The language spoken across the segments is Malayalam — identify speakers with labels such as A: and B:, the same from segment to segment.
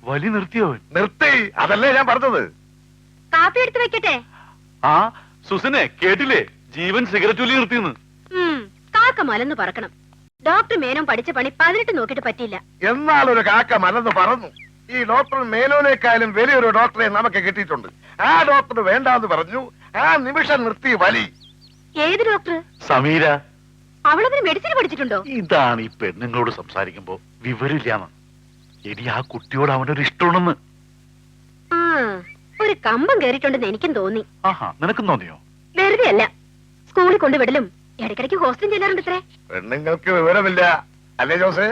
A: വലി നിർത്തിയോ?
B: നിർത്തി, അതല്ലേ ഞാൻ പറഞ്ഞത്.
C: കാപ്പി എടുത്ത് വെക്കട്ടെ?
A: ആ സുസനെ കേട്ടില്ലേ, ജീവൻ സിഗരറ്റ് വലി നിർത്തിന്ന്.
C: കാക്ക മലന്ന് പറക്കണം. ഡോക്ടർ മേനോൻ പഠിച്ച പണി 18 നോക്കിട്ട് പറ്റിയില്ല.
B: എന്നാലൊരു കാക്ക മലന്ന് പറന്നു. ഈ ഡോക്ടർ മേനോനേക്കാളും വലിയൊരു ഡോക്ടറെ നമുക്ക് കിട്ടിയിട്ടുണ്ട്. ആ ഡോക്ടർ വേണ്ടാന്ന് പറഞ്ഞു. ആ നിമിഷം നിർത്തി വലി.
C: ഏത് ഡോക്ടർ?
A: സമീര.
C: അവളതിന് മെഡിസിൻ പഠിച്ചിട്ടുണ്ടോ?
A: ഇതാണ് ഈ പെണ്ണുങ്ങളോട് സംസാരിക്കുമ്പോ വിവരമില്ലാന്ന്. എടി ആ കുട്ടിയോട് അവനൊരു ഇഷ്ടമാണെന്ന്.
C: ഒരു കമ്പം കേറിയിട്ടുണ്ടെന്ന് എനിക്കും തോന്നി.
A: ആഹാ, നിനക്കും തോന്നിയോ?
C: വെറുതെ അല്ല, സ്കൂളിൽ കൊണ്ടുവിടലും ഇടയ്ക്കിടയ്ക്ക് ഹോസ്റ്റലിൽ ചെല്ലാറുണ്ട്.
B: പെണ്ണുങ്ങൾക്ക് വിവരമില്ല അല്ലേ ജോസേ?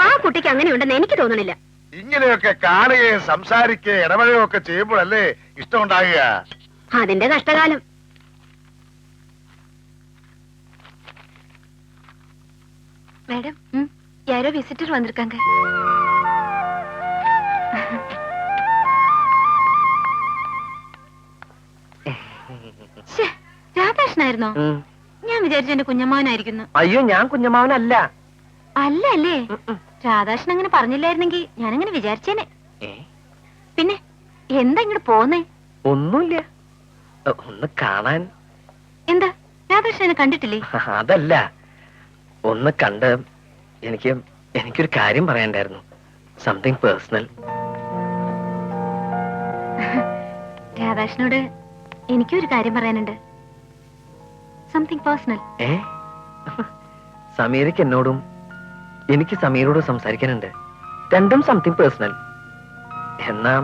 C: ആ കുട്ടിക്ക് അങ്ങനെയുണ്ടെന്ന് എനിക്ക് തോന്നണില്ല.
B: ഇങ്ങനെയൊക്കെ കാണുകയും സംസാരിക്കുകയും ഇടപഴകുകയും ഒക്കെ ചെയ്യുമ്പോഴല്ലേ ഇഷ്ടമുണ്ടാകുക.
C: അതിന്റെ കഷ്ടകാലം.
D: மேடம், யாரோ விசிட்டர் வந்திருக்காங்க. രാധാകൃഷ്ണനായിരുന്നോ? ഞാൻ വിചാരിച്ചു എന്റെ കുഞ്ഞമ്മാവനായിരിക്കുന്നു.
E: അയ്യോ, ഞാൻ കുഞ്ഞമ്മാവനല്ല.
D: അല്ല അല്ലേ? രാധാകൃഷ്ണൻ അങ്ങനെ പറഞ്ഞില്ലായിരുന്നെങ്കിൽ ഞാനങ്ങനെ വിചാരിച്ചേനെ. പിന്നെ എന്താ ഇങ്ങോട്ട് പോന്നേ?
E: ഒന്നുമില്ല, ഒന്ന് കാണാൻ.
D: എന്താ, രാധാകൃഷ്ണനെ കണ്ടിട്ടില്ലേ?
E: അതല്ല, ഒന്ന് കണ്ട് എനിക്കൊരു കാര്യം പറയാനുണ്ടായിരുന്നു. Something personal.
D: രാധാകൃഷ്ണനോട് എനിക്കൊരു കാര്യം പറയാനുണ്ട്. Something personal.
E: സമീരയ്ക്ക് എന്നോടും എനിക്ക് സമീരോടും സംസാരിക്കാനുണ്ട്. രണ്ടും സംതിങ് പേഴ്സണൽ. എന്നാ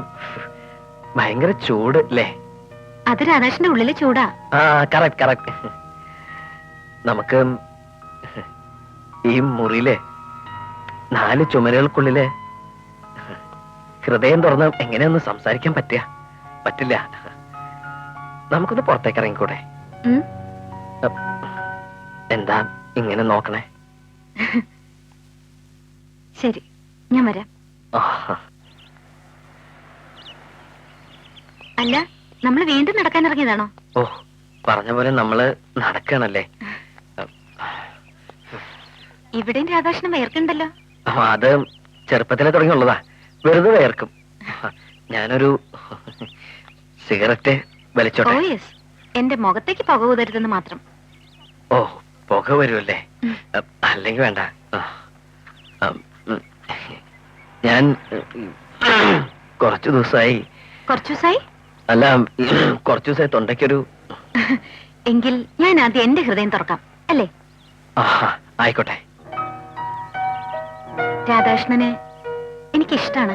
E: ഭയങ്കര ചൂട് അല്ലേ?
D: അത് രാധാകൃഷ്ണന്റെ ഉള്ളിലെ ചൂടാ.
E: ആ, കറക്റ്റ് കറക്റ്റ്. നമുക്ക് ഈ മുറിയിലെ 4 ചുമരുകൾക്കുള്ളിലെ ഹൃദയം തുറന്ന് എങ്ങനെയൊന്ന് സംസാരിക്കാൻ പറ്റില്ല. നമുക്കൊന്ന് പുറത്തേക്ക് ഇറങ്ങിക്കൂടെ? എന്താ ഇങ്ങനെ നോക്കണേ?
D: ശരി, ഞാൻ വരാം. അല്ല, നമ്മൾ വീണ്ടും നടക്കാൻ ഇറങ്ങിയതാണോ?
E: ഓ, പറഞ്ഞ പോലെ നമ്മള് നടക്കണല്ലേ.
D: ഇവിടെയും രാധാകൃഷ്ണൻ വയർക്കുണ്ടല്ലോ.
E: അത് ചെറുപ്പത്തിലെ തുടങ്ങിയുള്ളതാ. വെറുതെ വയർക്കും. ഞാനൊരു സിഗരറ്റ് വലിച്ചോട്ടെ?
D: ഓ യെസ്, എന്റെ മുഖത്തേക്ക് പുക ഊതരുതെന്ന് മാത്രം.
E: ഓ, പുക വരുമല്ലേ? അല്ലെങ്കിൽ വേണ്ട. ഞാൻ കുറച്ചു ദിവസമായി അല്ല, കുറച്ചു ദിവസമായി തൊണ്ടയ്ക്കൊരു.
D: എങ്കിൽ ഞാൻ ആദ്യം എന്റെ ഹൃദയം തുറക്കാം അല്ലേ?
E: ആയിക്കോട്ടെ.
D: രാധാകൃഷ്ണനെ എനിക്കിഷ്ടാണ്.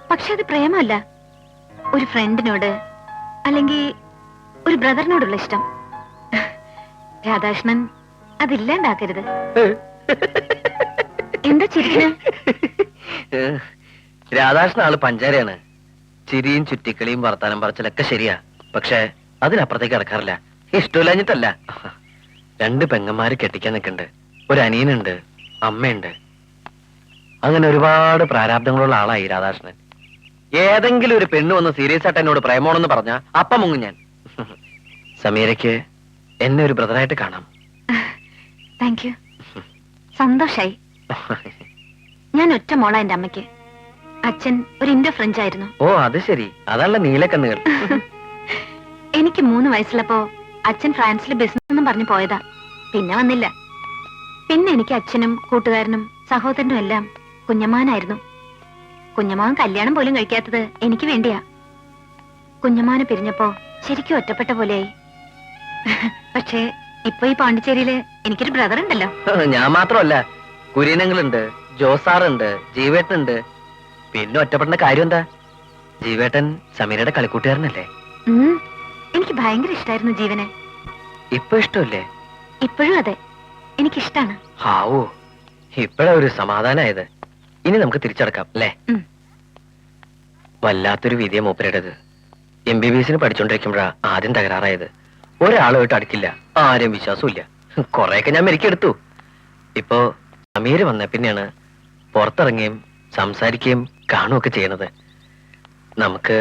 D: പക്ഷെ അത് പ്രേമല്ല, ഒരു ഫ്രണ്ടിനോട് അല്ലെങ്കിൽ ഒരു ബ്രദറിനോടുള്ള ഇഷ്ടം. രാധാകൃഷ്ണൻ അതില്ലാണ്ടാക്കരുത്. എന്താ ചിരിക്കണേ?
E: രാധാകൃഷ്ണൻ ആള് പഞ്ചാരയാണ്. ചിരിയും ചുറ്റിക്കളിയും വർത്താനം പറച്ചിലൊക്കെ ശരിയാ, പക്ഷെ അതിനപ്പുറത്തേക്ക് കിടക്കാറില്ല. ഇഷ്ടമില്ലാഞ്ഞിട്ടല്ല. 2 പെങ്ങന്മാര് കെട്ടിക്കാൻ നിൽക്കുന്നുണ്ട്. ഒരു അനിയനുണ്ട്, അമ്മയുണ്ട്. അങ്ങനെ ഒരുപാട് പ്രാരാബ്ദങ്ങളുള്ള ആളായി രാധാകൃഷ്ണൻ. ഏതെങ്കിലും ഒരു പെണ്ണ് വന്ന് സീരിയസ് ആയിട്ട് എന്നോട് പ്രേമോണെന്ന് പറഞ്ഞാ അപ്പം മുങ്ങും ഞാൻ. സമീരയ്ക്ക് എന്നെ ഒരു ബ്രദറായിട്ട് കാണാം.
D: താങ്ക് യു, സന്തോഷായി. ഞാൻ ഒറ്റ മോളാ എന്റെ അമ്മയ്ക്ക്. അച്ഛൻ ഒരു ഇൻഡോ ഫ്രഞ്ച് ആയിരുന്നു.
E: ഓ, അത് ശരി. അതാണല്ലോ നീലക്കണ്ണുകൾ.
D: എനിക്ക് 3 വയസ്സുള്ളപ്പോ അച്ഛൻ ഫ്രാൻസിൽ ബിസിനസ് എന്നും പറഞ്ഞു പോയതാ. പിന്നെ വന്നില്ല. പിന്നെ എനിക്ക് അച്ഛനും കൂട്ടുകാരനും സഹോദരനും എല്ലാം കുഞ്ഞമ്മാനായിരുന്നു. കുഞ്ഞമ്മാവൻ കല്യാണം പോലും കഴിക്കാത്തത് എനിക്ക് വേണ്ടിയാ. കുഞ്ഞമ്മാനെ പിരിഞ്ഞപ്പോ ശരിക്കും ഒറ്റപ്പെട്ട പോലെയായി. പക്ഷേ ഇപ്പൊ ഈ പാണ്ടിച്ചേരിയില് എനിക്കൊരു ബ്രദർ ഉണ്ടല്ലോ.
E: ഞാൻ മാത്രമല്ല, കുര്യനങ്ങളുണ്ട്, ജോസാറുണ്ട്, ജീവേട്ടനുണ്ട്. പിന്നെ ഒറ്റപ്പെടുന്ന കാര്യം എന്താ? ജീവേട്ടൻ സമീരയുടെ കളിക്കൂട്ടുകാരനല്ലേ?
D: എനിക്ക് ഭയങ്കര ഇഷ്ടായിരുന്നു ജീവനെ.
E: ഇപ്പൊ ഇഷ്ടമല്ലേ?
D: ഇപ്പോഴും അതെ, എനിക്കിഷ്ടാണ്.
E: ഹാവോ, ഇപ്പഴാ ഒരു സമാധാനായത്. ഇനി നമുക്ക് തിരിച്ചടക്കാം അല്ലേ? വല്ലാത്തൊരു വിധിയ മൂപ്പരുടേത്. MBBS പഠിച്ചോണ്ടിരിക്കുമ്പോഴാ ആദ്യം തകരാറായത്. ഒരാളുമായിട്ട് അടുക്കില്ല, ആരും വിശ്വാസമില്ല. കൊറേയൊക്കെ ഞാൻ മെരുക്കിയെടുത്തു. ഇപ്പോ സമീര് വന്ന പിന്നെയാണ് പുറത്തിറങ്ങിയും സംസാരിക്കുകയും കാണുകയൊക്കെ ചെയ്യണത്. നമുക്ക്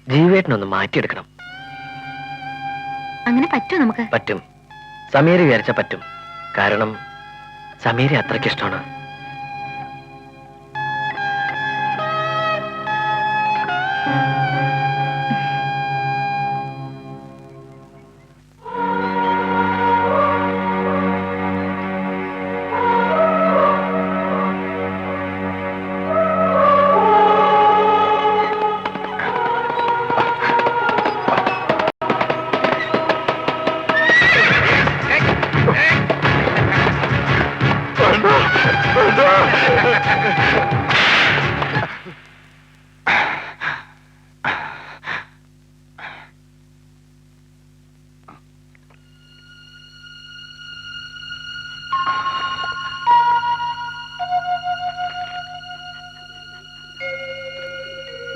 E: ജീവേട്ടനൊന്ന് മാറ്റിയെടുക്കണം.
D: അങ്ങനെ പറ്റുമോ? നമുക്ക്
E: പറ്റും. സമീര വിചാരിച്ച പറ്റും. കാരണം സമീര അത്രയ്ക്ക് ഇഷ്ടമാണ്.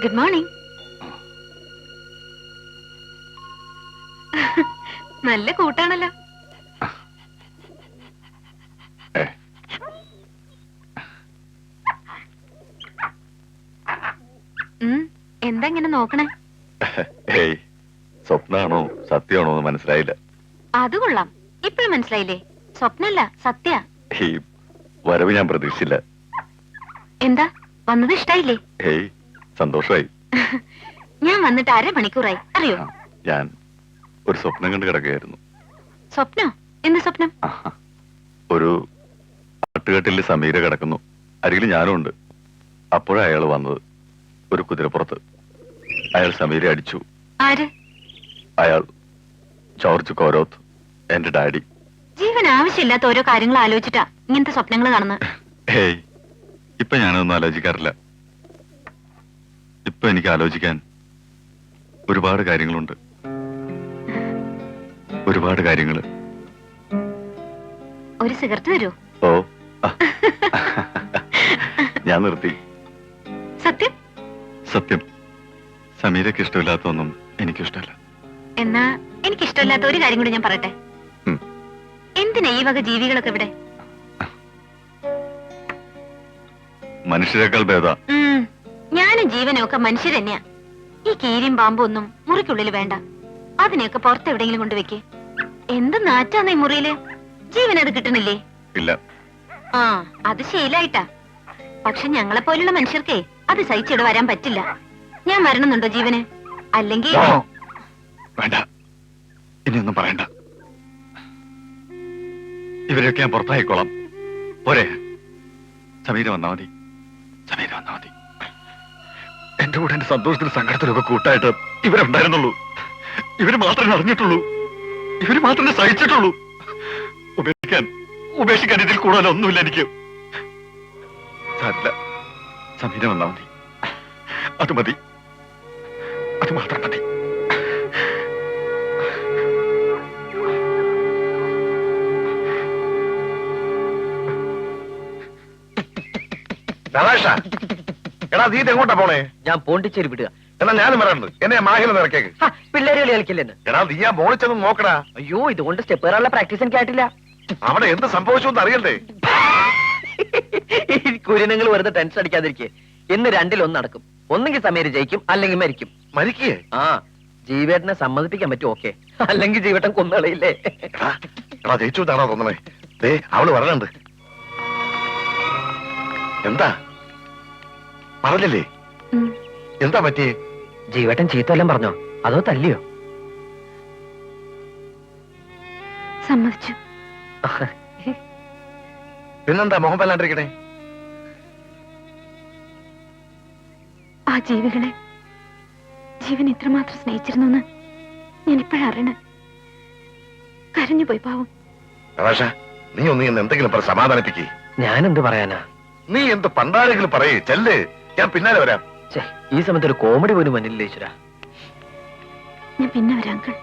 D: Good morning. നല്ല കൂട്ടാണല്ലോ. എന്താ ഇങ്ങനെ നോക്കണേ?
A: ഏയ്, സ്വപ്നാണോ സത്യമാണോ എന്ന് മനസ്സിലായില്ല.
D: അത് കൊള്ളാം. ഇപ്പോഴും മനസ്സിലായില്ലേ? സ്വപ്നല്ല, സത്യ.
A: ഈ വരവ് ഞാൻ പ്രതീക്ഷിച്ചില്ല.
D: എന്താ വന്നത് ഇഷ്ടായില്ലേ?
A: ഏയ്, സന്തോഷമായി.
D: ഞാൻ വന്നിട്ട് 1/2 മണിക്കൂറായി, അറിയോ?
A: ഞാൻ ഒരു സ്വപ്നം കണ്ട് കിടക്കുകയായിരുന്നു.
D: സ്വപ്നോ? എന്ത് സ്വപ്നം?
A: ഒരു ആട്ടുകെട്ടിൽ സമീര കിടക്കുന്നു, അരികിൽ ഞാനും ഉണ്ട്. അപ്പോഴാണ് അയാൾ വന്നത്, ഒരു കുതിരപ്പുറത്ത്. അയാൾ സമീരെ അടിച്ചു.
D: ആര്?
A: അയാൾ ജോർജ് കോരോത്ത്, എന്റെ ഡാഡി.
D: ജീവൻ ആവശ്യമില്ലാത്ത ഓരോ കാര്യങ്ങൾ ആലോചിച്ചിട്ടാ ഇങ്ങനത്തെ സ്വപ്നങ്ങൾ കാണുന്നത്.
A: ഏയ്, ഇപ്പൊ ഞാനൊന്നും ആലോചിക്കാറില്ല. ഇപ്പൊ എനിക്ക് ആലോചിക്കാൻ ഒരുപാട് കാര്യങ്ങളുണ്ട്. ഒരുപാട് കാര്യങ്ങള്.
D: ഒരു സിഗരറ്റ് തരൂ?
A: ഓ, ഞാൻ നിർത്തി.
D: സത്യം?
A: സത്യം. സമീരക്ക് ഇഷ്ടമില്ലാത്തൊന്നും എനിക്കിഷ്ടമല്ല.
D: എന്നാ എനിക്കിഷ്ടമില്ലാത്ത ഒരു കാര്യം കൂടി ഞാൻ പറയട്ടെ. എന്തിനാ ഈ വക ജീവികളൊക്കെ ഇവിടെ?
A: മനുഷ്യരെക്കാൾ ഭേദ.
D: ഞാനും ജീവനും ഒക്കെ മനുഷ്യർ തന്നെയാ. ഈ കീരിയും പാമ്പും ഒന്നും മുറിക്കുള്ളിൽ വേണ്ട. അതിനെയൊക്കെ പുറത്ത് എവിടെയെങ്കിലും കൊണ്ടുവെക്കേ. എന്ത് നാറ്റാന്ന് ഈ മുറിയില്. ജീവൻ അത് കിട്ടണില്ലേ?
A: ഇല്ല.
D: ആ, അത് ശീലായിട്ടാ. പക്ഷെ ഞങ്ങളെ പോലുള്ള മനുഷ്യർക്കേ അത് സഹിച്ചിട വരാൻ പറ്റില്ല. ഞാൻ വരണമെന്നുണ്ടോ ജീവന്? അല്ലെങ്കിൽ
A: വേണ്ട, ഇനിയൊന്നും പറയണ്ട. ഇവരെയൊക്കെ ഞാൻ പുറത്തായിക്കോളാം. പോരെ? സമീര വന്നാ മതി. സമീര വന്നാ മതി. എന്റെ കൂടെ എന്റെ സന്തോഷത്തിലും സങ്കടത്തിലൊക്കെ കൂട്ടായിട്ട് ഇവരുണ്ടായിരുന്നുള്ളൂ. ഇവര് മാത്രമേ അറിഞ്ഞിട്ടുള്ളൂ. ഇവര് മാത്രമേ സഹിച്ചിട്ടുള്ളൂ. ഉപേക്ഷിക്കാൻ ഇതിൽ കൂടുതലൊന്നുമില്ല എനിക്ക്. സാരില്ല, സമീര വന്നാ മതി. അത് മതി, അത് മാത്രം മതി.
B: എടാ, നീ എങ്ങോട്ടാ പോണേ?
E: ഞാൻ പോണ്ടിച്ചേരി വിടുക.
B: എന്നാ ഞാനും വരാറുണ്ട്. എന്നെ മാഹില നിറക്കേക്ക്.
E: പിള്ളേര് കളി കളിക്കില്ലെന്ന്.
B: എടാ, നീ ആ മോളിൽ ചെന്ന് നോക്കടാ.
E: അയ്യോ, ഇതുകൊണ്ട് സ്റ്റെപ്പ് കയറാനുള്ള പ്രാക്ടീസ് എനിക്ക് ആയിട്ടില്ല.
B: അവിടെ എന്ത് സംഭവിച്ചു എന്ന് അറിയണ്ടേ?
E: കുരുനങ്ങൾ വെറുതെ ടെൻഷൻ അടിക്കാതിരിക്കേ. എന്ന് 2-1 നടക്കും. ഒന്നെങ്കിൽ സമീര ജയിക്കും, അല്ലെങ്കിൽ മരിക്കും.
B: മരിക്കേ?
E: ആ, ജീവേട്ടനെ സമ്മതിപ്പിക്കാൻ പറ്റും. ഓക്കെ, അല്ലെങ്കിൽ ജീവേട്ടൻ കൊന്നുകളയില്ലേ?
B: എടാ, ജയിച്ചു എന്നാണോ തോന്നണേ? ദേ, അവള് വരണുണ്ട്. എന്താ പറഞ്ഞില്ലേ? എന്താ പറ്റിയേ?
E: ജീവേട്ടൻ ചീത്തവെല്ലാം പറഞ്ഞോ അതോ തല്ലിയോ?
D: സമ്മതിച്ചു.
B: പിന്നെന്താ മുഖം വല്ലാണ്ടിരിക്കണേ?
D: ആ ജീവികളെ ജീവൻ ഇത്രമാത്രം സ്നേഹിച്ചിരുന്നു ഞാനിപ്പോഴറിയണ. കരഞ്ഞുപോയി പാവം.
B: പ്രകാശ, നീ ഒന്ന് എന്തെങ്കിലും പറ, സമാധാനിപ്പിക്കേ.
E: ഞാനെന്ത് പറയാനാ?
B: നീ എന്ത് പണ്ടാരെങ്കിലും പറയേ. ചെല്ല്, ഞാൻ പിന്നാലെ വരാം.
E: ഈ സമയത്ത് ഒരു കോമഡി പോലും മഞ്ഞില്ലേ ഈശ്വര.
D: ഞാൻ പിന്നെ വരാം അങ്കിൾ.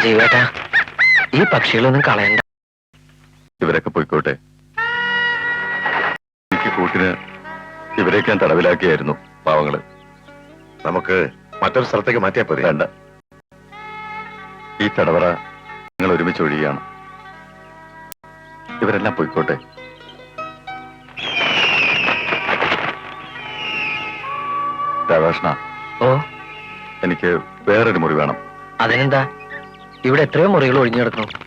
E: ജീവേട്ടാ, ഈ പക്ഷികളൊന്നും കളയണ്ട.
A: ഇവരൊക്കെ പോയിക്കോട്ടെ. എനിക്ക് കൂട്ടിന് ഇവരെയൊക്കെ ഞാൻ തടവിലാക്കിയായിരുന്നു, പാവങ്ങള്.
B: നമുക്ക് മറ്റൊരു സ്ഥലത്തേക്ക് മാറ്റിയാ പോരെ?
A: വേണ്ട, ഈ തടവറ ഞങ്ങൾ ഒരുമിച്ച് ഒഴിയുകയാണ്. ഇവരെല്ലാം പോയിക്കോട്ടെ. രാധാകൃഷ്ണ,
E: ഓ,
A: എനിക്ക് വേറൊരു മുറി വേണം.
E: അതിനെന്താ, ഇവിടെ എത്രയോ മുറികൾ ഒഴിഞ്ഞു കിടക്കണം.